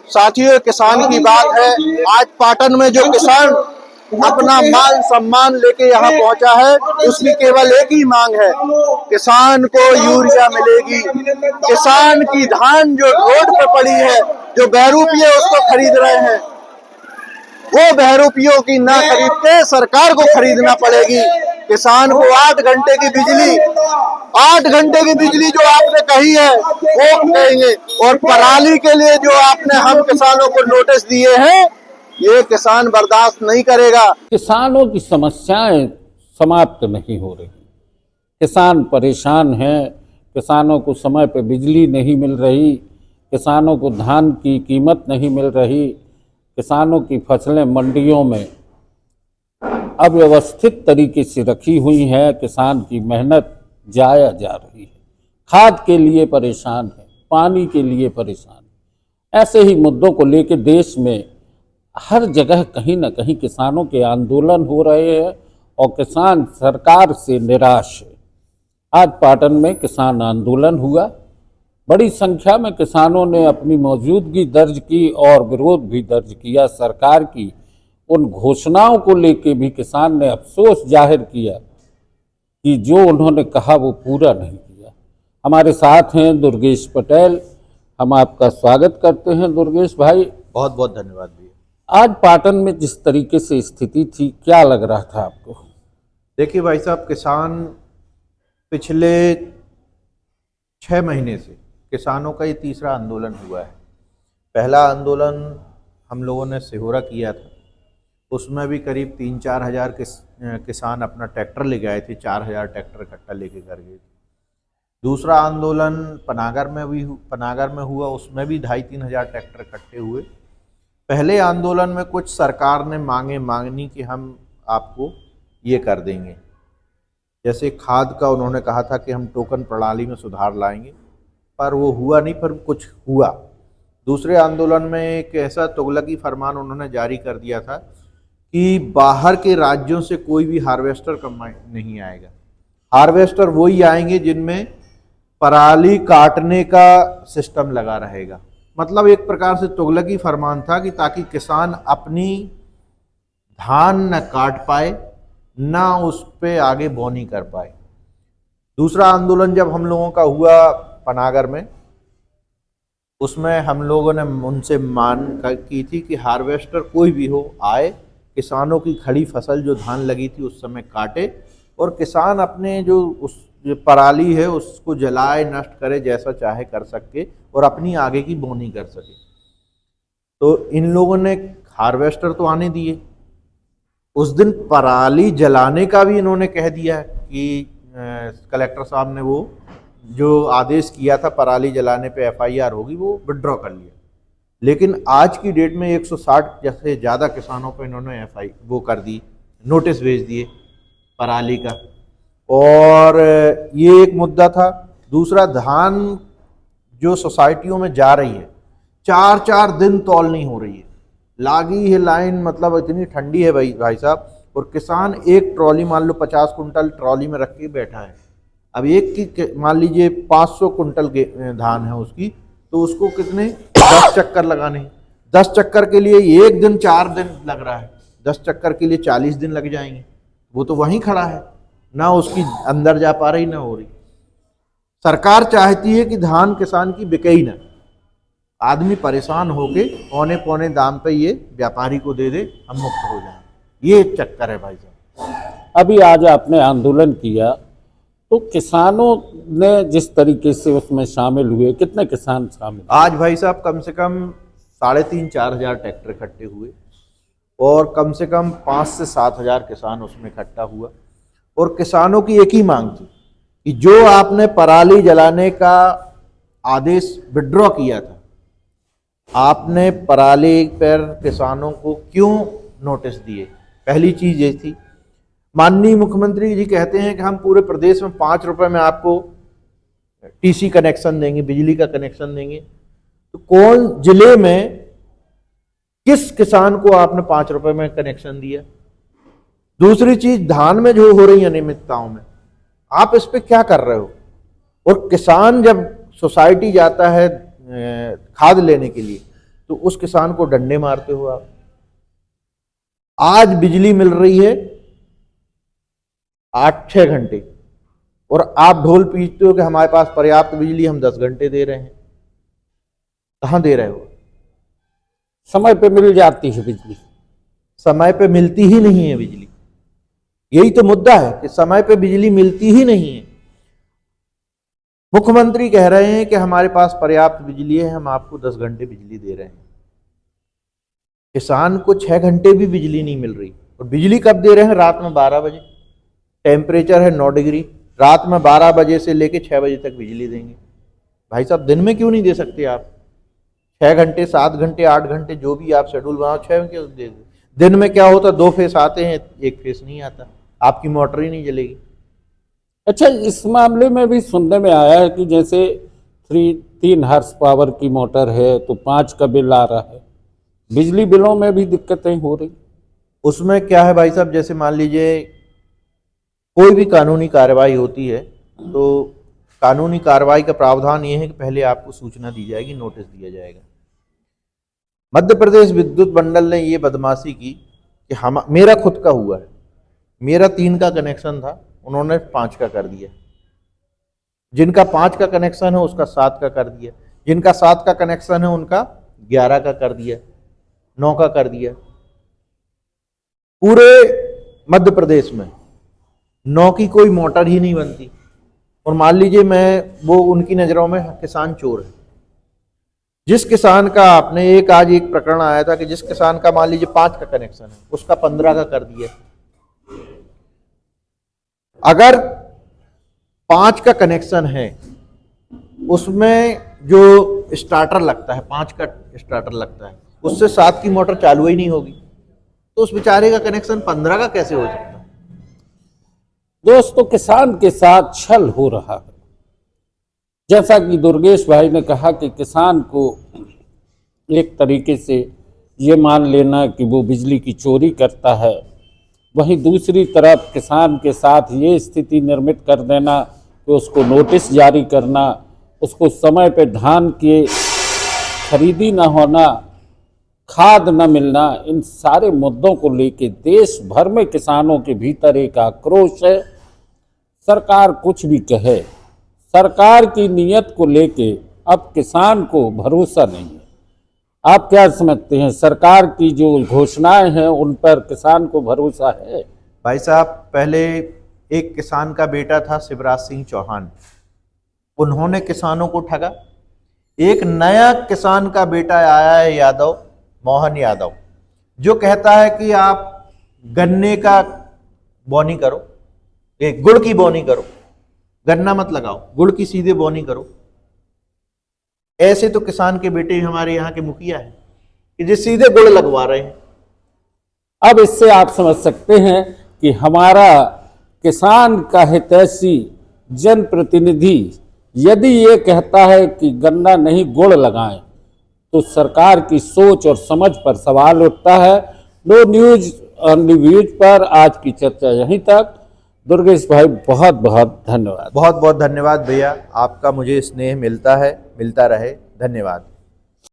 साथियों, किसान की बात है। आज पाटन में जो किसान अपना मान सम्मान लेके यहाँ पहुंचा है, उसकी केवल एक ही मांग है, किसान को यूरिया मिलेगी। किसान की धान जो रोड पे पड़ी है, जो बहरूपिये उसको खरीद रहे हैं, वो बहरूपियों की ना खरीद के सरकार को खरीदना पड़ेगी। किसान को 8 घंटे की बिजली, 8 घंटे की बिजली जो आपने कही है वो कहेंगे, और पराली के लिए जो आपने हम किसानों को नोटिस दिए हैं, ये किसान बर्दाश्त नहीं करेगा। किसानों की समस्याएं समाप्त नहीं हो रही, किसान परेशान हैं, किसानों को समय पर बिजली नहीं मिल रही, किसानों को धान की कीमत नहीं मिल रही, किसानों की फसलें मंडियों में अव्यवस्थित तरीके से रखी हुई है, किसान की मेहनत जाया जा रही है, खाद के लिए परेशान है, पानी के लिए परेशान है। ऐसे ही मुद्दों को लेकर देश में हर जगह कहीं ना कहीं किसानों के आंदोलन हो रहे हैं और किसान सरकार से निराश है। आज पाटन में किसान आंदोलन हुआ, बड़ी संख्या में किसानों ने अपनी मौजूदगी दर्ज की और विरोध भी दर्ज किया। सरकार की उन घोषणाओं को लेकर भी किसान ने अफसोस जाहिर किया कि जो उन्होंने कहा वो पूरा नहीं किया। हमारे साथ हैं दुर्गेश पटेल, हम आपका स्वागत करते हैं दुर्गेश भाई। बहुत बहुत धन्यवाद भैया। आज पाटन में जिस तरीके से स्थिति थी, क्या लग रहा था आपको? देखिए भाई साहब, किसान पिछले 6 महीने से किसानों का ये तीसरा आंदोलन हुआ है। पहला आंदोलन हम लोगों ने सिहोरा किया था, उसमें भी करीब 3-4 हज़ार किसान अपना ट्रैक्टर ले गए थे, 4,000 ट्रैक्टर इकट्ठा लेके कर गए थे। दूसरा आंदोलन पनागर में हुआ, उसमें भी 2,500-3 हज़ार ट्रैक्टर इकट्ठे हुए। पहले आंदोलन में कुछ सरकार ने मांगनी कि हम आपको ये कर देंगे, जैसे खाद का उन्होंने कहा था कि हम टोकन प्रणाली में सुधार लाएंगे, पर वो हुआ नहीं, पर कुछ हुआ। दूसरे आंदोलन में एक ऐसा तुगलकी फरमान उन्होंने जारी कर दिया था कि बाहर के राज्यों से कोई भी हार्वेस्टर नहीं आएगा। हार्वेस्टर वही आएंगे जिनमें पराली काटने का सिस्टम लगा रहेगा। मतलब एक प्रकार से तुगलकी फरमान था कि ताकि किसान अपनी धान न काट पाए, ना उस पे आगे बोनी कर पाए। दूसरा आंदोलन जब हम लोगों का हुआ पनागर में, उसमें हम लोगों ने उनसे मांग की थी कि हार्वेस्टर कोई भी हो आए, किसानों की खड़ी फसल जो धान लगी थी उस समय काटे, और किसान अपने जो पराली है उसको जलाए, नष्ट करे, जैसा चाहे कर सके और अपनी आगे की बोनी कर सके। तो इन लोगों ने हार्वेस्टर तो आने दिए, उस दिन पराली जलाने का भी इन्होंने कह दिया कि कलेक्टर साहब ने वो जो आदेश किया था पराली जलाने पे FIR होगी, वो विड्रॉ कर लिया। लेकिन आज की डेट में 160 से ज़्यादा किसानों पे इन्होंने वो कर दी, नोटिस भेज दिए पराली का, और ये एक मुद्दा था। दूसरा, धान जो सोसाइटियों में जा रही है 4-4 दिन तौल नहीं हो रही है, लागी है लाइन, मतलब इतनी ठंडी है भाई साहब, और किसान एक ट्रॉली मान लो 50 कुंटल ट्रॉली में रख के बैठा है। अब एक की मान लीजिए 500 कुंटल के धान है उसकी, तो उसको कितने 10 चक्कर लगाने हैं। 10 चक्कर के लिए 1 दिन 4 दिन लग रहा है, 10 चक्कर के लिए 40 दिन लग जाएंगे। वो तो वहीं खड़ा है, ना उसकी अंदर जा पा रही ना हो रही। सरकार चाहती है कि धान किसान की बिके ही ना, आदमी परेशान होके पौने पौने दाम पे ये व्यापारी को दे दे, हम मुक्त हो जाए। ये चक्कर है भाई साहब। अभी आज आपने आंदोलन किया, तो किसानों ने जिस तरीके से उसमें शामिल हुए, कितने किसान शामिल? आज भाई साहब कम से कम 3,500-4 हज़ार ट्रैक्टर इकट्ठे हुए, और कम से कम 5 से 7 हज़ार किसान उसमें इकट्ठा हुआ। और किसानों की एक ही मांग थी कि जो आपने पराली जलाने का आदेश विड्रॉ किया था, आपने पराली पर किसानों को क्यों नोटिस दिए? पहली चीज ये थी। माननीय मुख्यमंत्री जी कहते हैं कि हम पूरे प्रदेश में 5 रुपए में आपको TC कनेक्शन देंगे, बिजली का कनेक्शन देंगे। तो कौन जिले में किस किसान को आपने 5 रुपए में कनेक्शन दिया? दूसरी चीज, धान में जो हो रही अनियमितताओं में आप इस पे क्या कर रहे हो? और किसान जब सोसाइटी जाता है खाद लेने के लिए, तो उस किसान को डंडे मारते हो आप। आज बिजली मिल रही है 8-6 घंटे और आप ढोल पीटते हो कि हमारे पास पर्याप्त बिजली, हम 10 घंटे दे रहे हैं। कहां दे रहे हो? समय पे मिल जाती है बिजली, समय पे मिलती ही नहीं है बिजली। यही तो मुद्दा है कि समय पे बिजली मिलती ही नहीं है। मुख्यमंत्री कह रहे हैं कि हमारे पास पर्याप्त बिजली है, हम आपको 10 घंटे बिजली दे रहे हैं। किसान को 6 घंटे भी बिजली नहीं मिल रही। और बिजली कब दे रहे हैं? रात में 12 बजे। टेम्परेचर है 9 डिग्री, रात में 12 बजे से लेके 6 बजे तक बिजली देंगे। भाई साहब, दिन में क्यों नहीं दे सकते आप? 6 घंटे, 7 घंटे, 8 घंटे, जो भी आप शेड्यूल बनाओ, 6 घंटे दे दो। दिन में क्या होता? 2 फेस आते हैं, 1 फेस नहीं आता, आपकी मोटर ही नहीं जलेगी। अच्छा, इस मामले में भी सुनने में आया है कि जैसे 3 हॉर्स पावर की मोटर है तो 5 का बिल आ रहा है, बिजली बिलों में भी दिक्कतें हो रही। उसमें क्या है भाई साहब, जैसे मान लीजिए कोई भी कानूनी कार्रवाई होती है तो कानूनी कार्रवाई का प्रावधान ये है कि पहले आपको सूचना दी जाएगी, नोटिस दिया जाएगा। मध्य प्रदेश विद्युत मंडल ने ये बदमाशी की कि मेरा खुद का हुआ है, मेरा 3 का कनेक्शन था, उन्होंने 5 का कर दिया। जिनका 5 का कनेक्शन है उसका 7 का कर दिया, जिनका 7 का कनेक्शन है उनका 11 का कर दिया, 9 का कर दिया। पूरे मध्य प्रदेश में 9 की कोई मोटर ही नहीं बनती। और मान लीजिए वो उनकी नजरों में किसान चोर है। जिस किसान का आज एक प्रकरण आया था कि जिस किसान का मान लीजिए 5 का कनेक्शन है, उसका 15 का कर दिया। अगर 5 का कनेक्शन है, उसमें जो स्टार्टर लगता है, 5 का स्टार्टर लगता है, उससे 7 की मोटर चालू ही नहीं होगी, तो उस बेचारे का कनेक्शन 15 का कैसे हो सकता है? दोस्तों, किसान के साथ छल हो रहा है। जैसा कि दुर्गेश भाई ने कहा कि किसान को एक तरीके से ये मान लेना कि वो बिजली की चोरी करता है, वहीं दूसरी तरफ किसान के साथ ये स्थिति निर्मित कर देना कि उसको नोटिस जारी करना, उसको समय पे धान की खरीदी न होना, खाद न मिलना, इन सारे मुद्दों को लेके देश भर में किसानों के भीतर एक आक्रोश है। सरकार कुछ भी कहे, सरकार की नीयत को लेके अब किसान को भरोसा नहीं है। आप क्या समझते हैं, सरकार की जो घोषणाएं हैं उन पर किसान को भरोसा है? भाई साहब, पहले एक किसान का बेटा था शिवराज सिंह चौहान, उन्होंने किसानों को ठगा। एक नया किसान का बेटा आया है यादव, मोहन यादव, जो कहता है कि आप गन्ने का बोनी करो, एक गुड़ की बोनी करो, गन्ना मत लगाओ, गुड़ की सीधे बोनी करो। ऐसे तो किसान के बेटे हमारे यहाँ के मुखिया हैं कि जो सीधे गुड़ लगवा रहे हैं। अब इससे आप समझ सकते हैं कि हमारा किसान का हितैषी जनप्रतिनिधि यदि ये कहता है कि गन्ना नहीं गुड़ लगाएं, तो सरकार की सोच और समझ पर सवाल उठता है। नो न्यूज ओनली व्यूज पर आज की चर्चा यहीं तक। दुर्गेश भाई, बहुत बहुत धन्यवाद। बहुत बहुत धन्यवाद भैया, आपका मुझे स्नेह मिलता है, मिलता रहे। धन्यवाद।